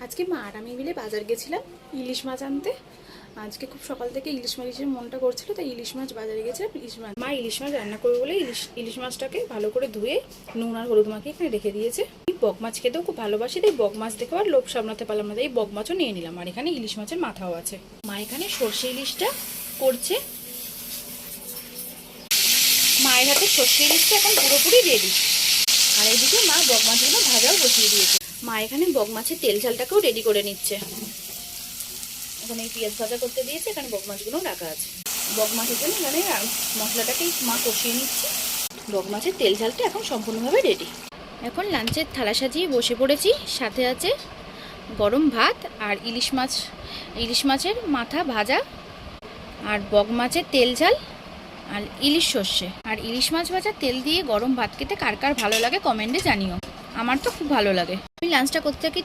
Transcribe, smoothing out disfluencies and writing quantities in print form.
আজকে মা আর আমি মিলে বাজার গেছিলাম ইলিশ মাছ আনতে। আজকে খুব সকাল থেকে ইলিশ মাছের মনটা করছিল, তাই ইলিশ মাছ বাজারে গেছিলাম। মা ইলিশ মাছ রান্না করবে বলে ইলিশ মাছটাকে ভালো করে ধুয়ে নুন আর হলুদ মাখিয়ে এখানে রেখে দিয়েছে। আমি বক মাছ খেতেও খুব ভালোবাসি, তাই বক মাছ দেখে আর লোভ সামলাতে পারলাম না, তাই বক মাছও নিয়ে নিলাম। আর এখানে ইলিশ মাছের মাথাও আছে। মা এখানে সর্ষে ইলিশটা করছে। মায়ের হাতে সর্ষে ইলিশটা এখন পুরোপুরি রেডি। আর এইদিকে মা বক মাছগুলো ভাজাও বসিয়ে দিয়েছে। মা এখানে বক মাছের তেল ঝালটাকেও রেডি করে নিচ্ছে। এখানে পেঁয়াজ ভাজা করতে দিয়েছে, এখানে বক মাছগুলোও রাখা আছে। বক মাছের জন্য এখানে মশলাটাকে মা কষিয়ে নিচ্ছে। বক মাছের তেল ঝালটা এখন সম্পূর্ণভাবে রেডি। এখন লাঞ্চের থালা সাজিয়ে বসে পড়েছি। সাথে আছে গরম ভাত আর ইলিশ মাছের মাথা ভাজা, আর বক মাছের তেল ঝাল, আর ইলিশ সর্ষে। আর ইলিশ মাছ ভাজা তেল দিয়ে গরম ভাত খেতে কার কার ভালো লাগে কমেন্টে জানিও। আমার তো খুব ভালো লাগে। আমি লাঞ্চটা করতে থাকি।